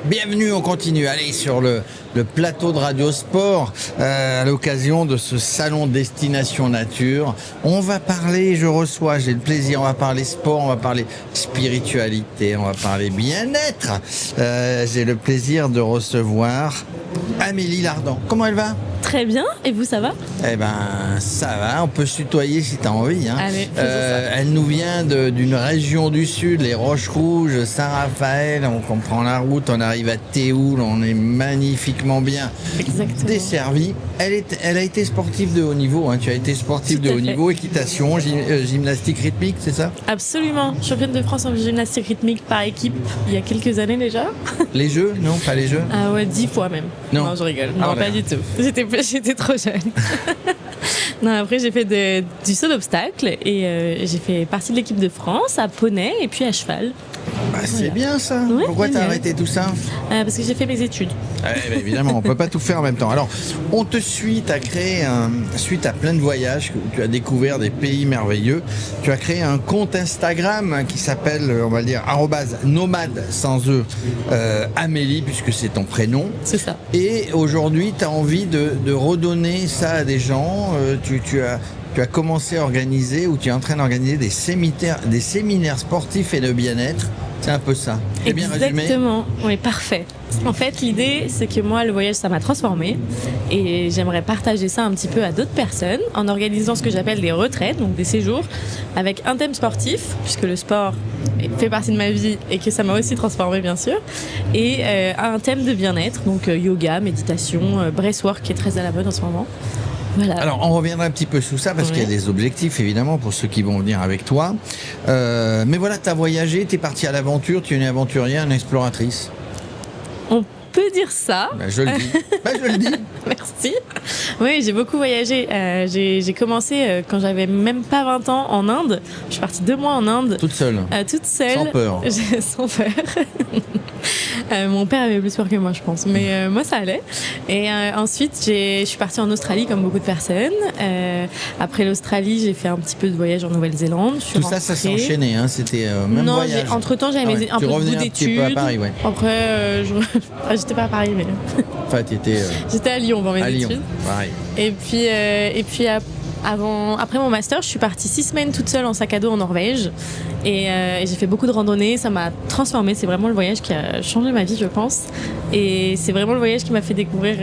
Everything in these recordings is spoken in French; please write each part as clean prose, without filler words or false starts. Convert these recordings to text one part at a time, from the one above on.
Bienvenue, on continue. Allez, sur le plateau de Radio Sport, à l'occasion de ce salon Destination Nature. On va parler, j'ai le plaisir, on va parler sport, on va parler spiritualité, on va parler bien-être. J'ai le plaisir de recevoir Amélie Lardan. Comment elle va ? Très bien, et vous, ça va ? Eh ben, ça va, on peut se tutoyer si tu as envie. Hein. Allez, faisons ça. Elle nous vient d'une région du sud, les Roches Rouges, Saint-Raphaël, on prend la route, on arrive à Théoul, on est magnifiquement bien desservi. Elle a été sportive de haut niveau, hein. Tu as été sportive de haut niveau, équitation, gymnastique rythmique, c'est ça ? Absolument, championne de France en gymnastique rythmique par équipe, il y a quelques années déjà. Les Jeux ? Non, pas les Jeux ? Ah ouais, 10 fois même. Non, je rigole, non, pas du tout. J'étais trop jeune. Non, après j'ai fait du saut d'obstacle et j'ai fait partie de l'équipe de France à poney et puis à cheval. Bah, c'est bien ça. Ouais, pourquoi génial. t'as arrêté tout ça ? Parce que j'ai fait mes études. Évidemment, on ne peut pas tout faire en même temps. Alors, on te suit, tu as créé, suite à plein de voyages, où tu as découvert des pays merveilleux, tu as créé un compte Instagram qui s'appelle, on va le dire, @nomade sans Amélie, puisque c'est ton prénom. C'est ça. Et aujourd'hui, tu as envie de redonner ça à des gens. Tu as commencé à organiser, ou tu es en train d'organiser des séminaires sportifs et de bien-être. C'est un peu ça. C'est bien résumé ? Exactement, oui, parfait. En fait, l'idée, c'est que moi, le voyage, ça m'a transformée et j'aimerais partager ça un petit peu à d'autres personnes en organisant ce que j'appelle des retraites, donc des séjours, avec un thème sportif, puisque le sport fait partie de ma vie et que ça m'a aussi transformée, bien sûr, et un thème de bien-être, donc yoga, méditation, breathwork, qui est très à la mode en ce moment. Voilà. Alors, on reviendra un petit peu sous ça parce qu'il y a des objectifs, évidemment, pour ceux qui vont venir avec toi. Mais voilà, tu as voyagé, tu es parti à l'aventure, tu es une aventurière, une exploratrice. On peut dire ça. Je le dis. Merci. Oui, j'ai beaucoup voyagé. J'ai commencé quand j'avais même pas 20 ans en Inde. Je suis partie 2 mois en Inde. Toute seule. Toute seule. Sans peur. Sans peur. Mon père avait plus peur que moi, je pense. Mais moi, ça allait. Et ensuite, je suis partie en Australie, comme beaucoup de personnes. Après l'Australie, j'ai fait un petit peu de voyage en Nouvelle-Zélande. Tout ça s'est enchaîné. Hein. C'était même non, voyage. Entre-temps, j'avais un peu de bout d'études. À Paris, ouais. Après, j'étais pas à Paris, mais... Enfin, j'étais à Lyon dans mes études. Lyon, pareil. Et puis après mon master, je suis partie 6 semaines toute seule en sac à dos en Norvège et j'ai fait beaucoup de randonnées. Ça m'a transformée. C'est vraiment le voyage qui a changé ma vie, je pense. Et c'est vraiment le voyage qui m'a fait découvrir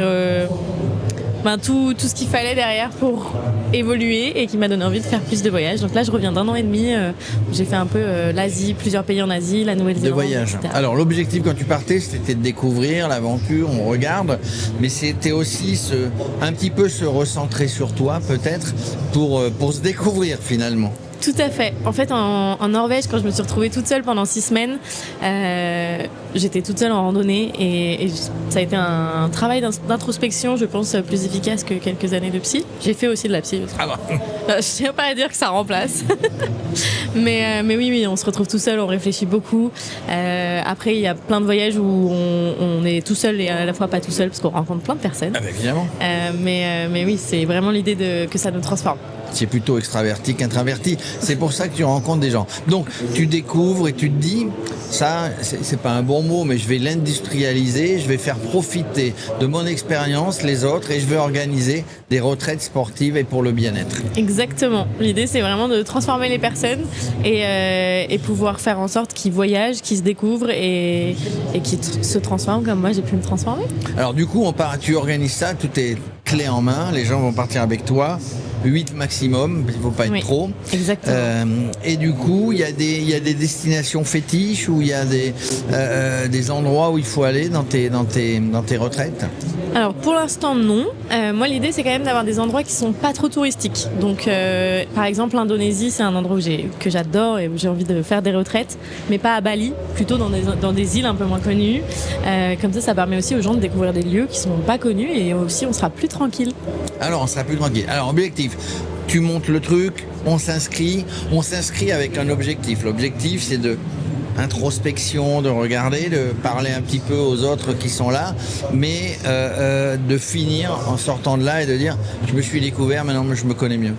tout ce qu'il fallait derrière pour évoluer et qui m'a donné envie de faire plus de voyages. Donc là, je reviens d'1 an et demi où j'ai fait un peu l'Asie, plusieurs pays en Asie, la Nouvelle-Zélande. De voyage. Etc. Alors, l'objectif quand tu partais, c'était de découvrir l'aventure, on regarde, mais c'était aussi un petit peu se recentrer sur toi, peut-être, pour se découvrir finalement. Tout à fait. En fait, en Norvège, quand je me suis retrouvée toute seule pendant 6 semaines, j'étais toute seule en randonnée et ça a été un travail d'introspection, je pense, plus efficace que quelques années de psy. J'ai fait aussi de la psy. Ah bah. Je tiens pas à dire que ça remplace. mais oui, on se retrouve tout seul, on réfléchit beaucoup. Après, il y a plein de voyages où on est tout seul et à la fois pas tout seul parce qu'on rencontre plein de personnes. Ah bah évidemment. Mais oui, c'est vraiment l'idée que ça nous transforme. C'est plutôt extraverti qu'introverti. C'est pour ça que tu rencontres des gens. Donc, tu découvres et tu te dis, ça, c'est pas un bon mot, mais je vais l'industrialiser, je vais faire profiter de mon expérience les autres et je vais organiser des retraites sportives et pour le bien-être. Exactement. L'idée, c'est vraiment de transformer les personnes et pouvoir faire en sorte qu'ils voyagent, qu'ils se découvrent et qu'ils se transforment comme moi, j'ai pu me transformer. Alors, du coup, tu organises ça, tout est clé en main, les gens vont partir avec toi. 8 maximum, il ne faut pas être trop. Exactement. Et du coup, il y a des destinations fétiches ou il y a des endroits où il faut aller dans tes retraites ? Alors pour l'instant non. Moi l'idée c'est quand même d'avoir des endroits qui sont pas trop touristiques. Donc par exemple l'Indonésie c'est un endroit que j'adore et où j'ai envie de faire des retraites, mais pas à Bali, plutôt dans des îles un peu moins connues. Comme ça permet aussi aux gens de découvrir des lieux qui sont pas connus et aussi on sera plus tranquille. Alors on sera plus tranquille. Alors objectif, tu montes le truc, on s'inscrit avec un objectif. L'objectif c'est de introspection, de regarder, de parler un petit peu aux autres qui sont là, mais de finir en sortant de là et de dire je me suis découvert, maintenant je me connais mieux.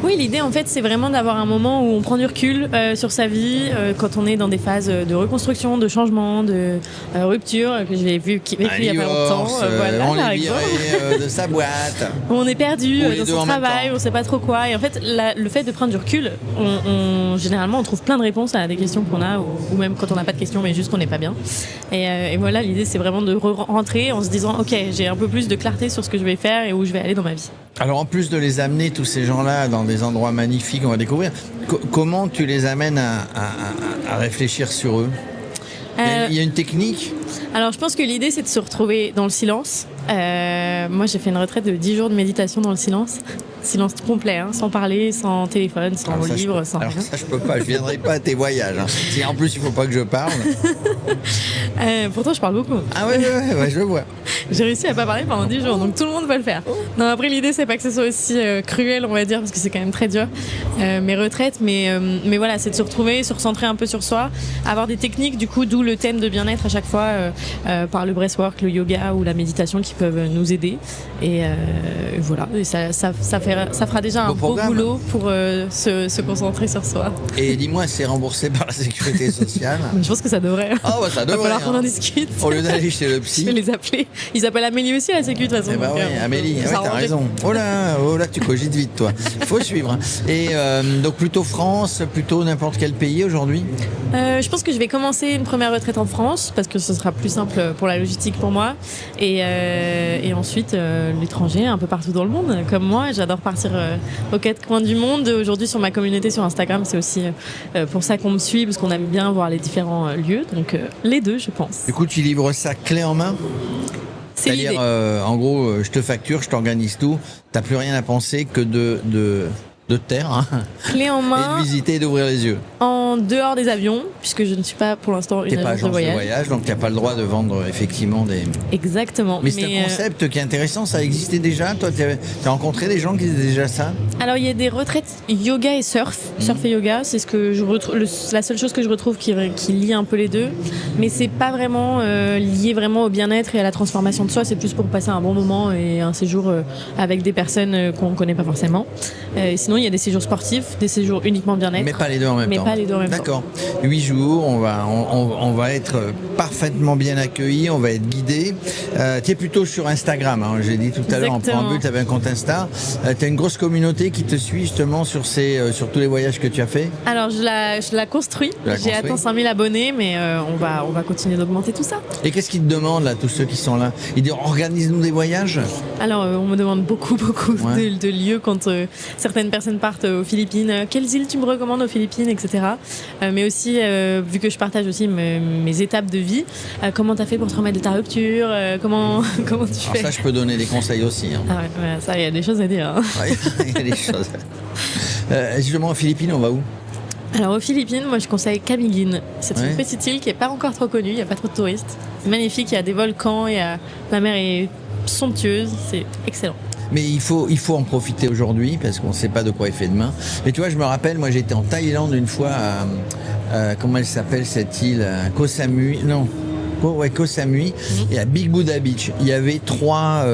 Oui, l'idée en fait c'est vraiment d'avoir un moment où on prend du recul sur sa vie quand on est dans des phases de reconstruction, de changement, de rupture que j'ai vécu il y a pas longtemps. Voilà, on par est viré exemple. de sa boîte. On est perdu Ou les dans deux son en même travail, temps. on sait pas trop quoi. Et en fait, le fait de prendre du recul, généralement on trouve plein de réponses à des questions qu'on a, ou même quand on n'a pas de questions, mais juste qu'on n'est pas bien. Et voilà, l'idée c'est vraiment de rentrer en se disant ok, j'ai un peu plus de clarté sur ce que je vais faire et où je vais aller dans ma vie. Alors en plus de les amener, tous ces gens-là, dans des endroits magnifiques qu'on va découvrir, comment tu les amènes à réfléchir sur eux? Il y a une technique? Alors je pense que l'idée c'est de se retrouver dans le silence. Moi j'ai fait une retraite de 10 jours de méditation dans le silence. Silence complet, hein, sans parler, sans téléphone, sans livre, sans alors rien. ça je peux pas, je viendrai pas à tes voyages. Hein. Si en plus il faut pas que je parle. Pourtant je parle beaucoup. Ah ouais, je vois. J'ai réussi à pas parler pendant 10 jours, donc tout le monde peut le faire. Non, après l'idée c'est pas que ce soit aussi cruel, on va dire, parce que c'est quand même très dur, mes retraites, mais voilà, c'est de se retrouver, se recentrer un peu sur soi, avoir des techniques, du coup, d'où le thème de bien-être à chaque fois, par le breathwork, le yoga ou la méditation qui peuvent nous aider. Et voilà, et ça fera déjà un beau boulot pour se concentrer sur soi. Et dis-moi, c'est remboursé par la sécurité sociale? Je pense que ça devrait. Ah bah ça devrait. Il va falloir qu'on en discute. Au lieu d'aller chez le psy. Je vais les appeler. Ils appellent Amélie aussi à la sécu de toute façon. Eh bah oui, Amélie, t'as raison. Oh là, tu cogites vite toi. Faut suivre. Et donc plutôt France, plutôt n'importe quel pays aujourd'hui? Je pense que je vais commencer une première retraite en France parce que ce sera plus simple pour la logistique pour moi. Et ensuite l'étranger, un peu partout dans le monde. Comme moi, j'adore partir aux quatre coins du monde. Aujourd'hui sur ma communauté sur Instagram, c'est aussi pour ça qu'on me suit parce qu'on aime bien voir les différents lieux. Donc les deux, je pense. Du coup, tu livres ça clé en main? C'est-à-dire, en gros, je te facture, je t'organise tout. T'as plus rien à penser que de terre, hein, clé en main, et de visiter et d'ouvrir les yeux. En dehors des avions, puisque je ne suis pas pour l'instant une agence de voyage. Donc tu n'as pas le droit de vendre effectivement des... Exactement. Mais c'est un concept qui est intéressant, ça existait déjà? Toi, tu as rencontré des gens qui faisaient déjà ça? Alors il y a des retraites yoga et surf. Surf et yoga, c'est ce que je retrouve, la seule chose que je retrouve qui lie un peu les deux. Mais c'est pas vraiment lié vraiment au bien-être et à la transformation de soi, c'est plus pour passer un bon moment et un séjour avec des personnes qu'on ne connaît pas forcément. Sinon il y a des séjours sportifs, des séjours uniquement bien-être. Mais pas les deux en même temps. Pas les deux en même temps. D'accord. 8 jours, on va être parfaitement bien accueillis, on va être guidés. Tu es plutôt sur Instagram, hein, j'ai dit tout à l'heure en préambule, tu avais un compte Insta. Tu as une grosse communauté qui te suit justement sur tous les voyages que tu as fait? Alors je la construis. J'ai atteint 5000 abonnés, mais on va continuer d'augmenter tout ça. Et qu'est-ce qu'ils te demandent là, tous ceux qui sont là? Ils disent organise-nous des voyages? Alors on me demande beaucoup de lieux quand certaines personnes partent aux Philippines. Quelles îles tu me recommandes aux Philippines, etc. Mais aussi, vu que je partage aussi mes étapes de vie, comment tu as fait pour te remettre de ta rupture, comment tu fais? Ça, je peux donner des conseils aussi. Hein. Ah ouais, ça, il y a des choses à dire. Hein. Ouais, il y a des choses. Justement, aux Philippines, on va où? Alors aux Philippines, moi je conseille Camiguin. C'est une petite île qui n'est pas encore trop connue, il n'y a pas trop de touristes. C'est magnifique, il y a des volcans, la mer est somptueuse, c'est excellent. Mais il faut en profiter aujourd'hui parce qu'on ne sait pas de quoi il fait demain. Mais tu vois, je me rappelle, moi j'étais en Thaïlande une fois comment elle s'appelle cette île? Koh Samui, non. Koh Samui, et à Big Buddha Beach, il y avait trois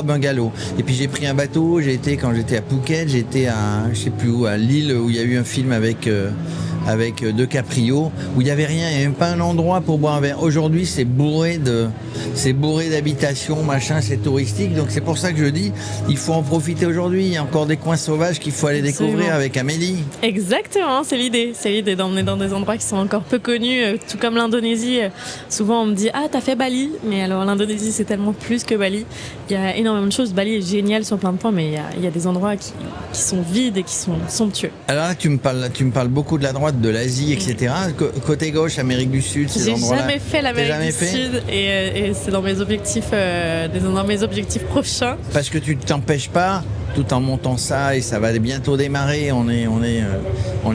bungalows. Et puis j'ai pris un bateau, quand j'étais à Phuket, j'étais à, je sais plus où, à l'île où il y a eu un film avec DiCaprio, où il n'y avait rien, il n'y avait même pas un endroit pour boire un verre. Aujourd'hui, c'est bourré d'habitations, machin, c'est touristique. Donc c'est pour ça que je dis, il faut en profiter aujourd'hui. Il y a encore des coins sauvages qu'il faut aller découvrir avec Amélie. Exactement, c'est l'idée. C'est l'idée d'emmener dans des endroits qui sont encore peu connus, tout comme l'Indonésie. Souvent, on me dit « Ah, t'as fait Bali ?» Mais alors, l'Indonésie, c'est tellement plus que Bali. Il y a énormément de choses. Bali est génial sur plein de points, mais il y a des endroits qui sont vides et qui sont somptueux. Alors là, tu me parles beaucoup de la droite, de l'Asie, etc. Côté gauche, Amérique du Sud, ces endroits-là. J'ai jamais fait l'Amérique du Sud et c'est dans mes objectifs, prochains. Parce que tu ne t'empêches pas, tout en montant ça, et ça va bientôt démarrer, on est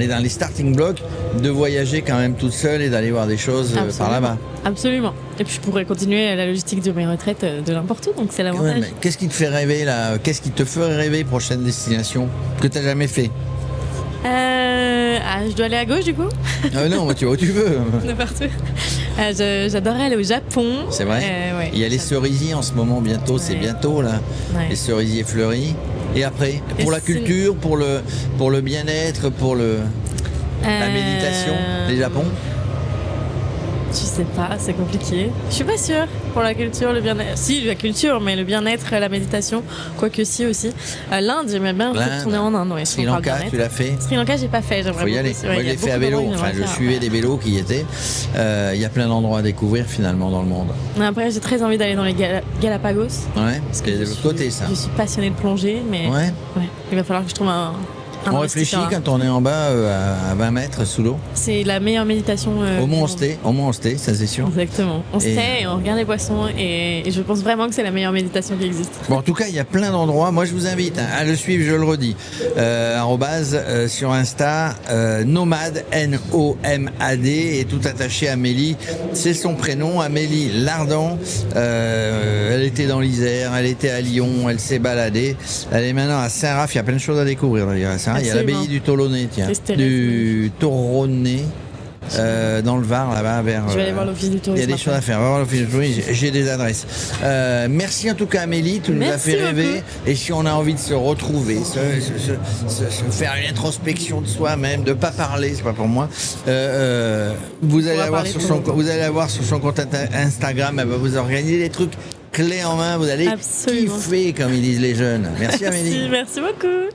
dans les starting blocks, de voyager quand même toute seule et d'aller voir des choses par là-bas. Absolument. Et puis je pourrais continuer la logistique de mes retraites de n'importe où, donc c'est l'avantage. Ouais, qu'est-ce qui te fait rêver là? Qu'est-ce qui te ferait rêver, prochaine destination que tu n'as jamais fait? Je dois aller à gauche du coup? Non, tu vas où tu veux. De partout. J'adorerais aller au Japon. C'est vrai. Ouais, il y a les cerisiers en ce moment, bientôt, c'est bientôt là. Ouais. Les cerisiers fleuris. Et après, pour la culture, pour le bien-être, pour la méditation, les Japon. Je sais pas, c'est compliqué. Je suis pas sûre pour la culture, le bien-être. Si, la culture, mais le bien-être, la méditation, quoique si aussi. L'Inde, j'aimerais bien retourner en Inde. Ouais, Sri Lanka, tu l'as fait? Sri Lanka, j'ai pas fait. J'aimerais Faut y aller. Moi, je l'ai fait à vélo. Enfin, je suivais des vélos qui y étaient. Il y a plein d'endroits à découvrir finalement dans le monde. Après, j'ai très envie d'aller dans les Galapagos. Ouais, parce que c'est de l'autre côté, ça. Je suis passionnée de plongée, mais ouais. Il va falloir que je trouve un on réfléchit quand on est en bas à 20 mètres sous l'eau. C'est la meilleure méditation. Au moins on se tait, ça c'est sûr. Exactement. On se tait et on regarde les poissons et je pense vraiment que c'est la meilleure méditation qui existe. Bon, en tout cas, il y a plein d'endroits. Moi, je vous invite à le suivre, je le redis. Sur Insta, Nomade, Nomad, et tout attaché à Amélie. C'est son prénom, Amélie Lardan. Elle était dans l'Isère, elle était à Lyon, elle s'est baladée. Elle est maintenant à Saint-Raph. Il y a plein de choses à découvrir d'ailleurs. Il y a l'abbaye du Tolonais, du Toronnet, dans le Var, là-bas, vers. Je vais aller voir l'office du tourisme. Il y a des choses à faire. On va voir l'office du tourisme. J'ai des adresses. Merci en tout cas, Amélie. Tu nous as fait rêver. Beaucoup. Et si on a envie de se retrouver, se faire une introspection de soi-même, de pas parler, c'est pas pour moi. Vous allez avoir sur son compte Instagram. Elle va vous organiser des trucs clés en main. Vous allez kiffer, comme ils disent les jeunes. Merci, Amélie. Merci beaucoup.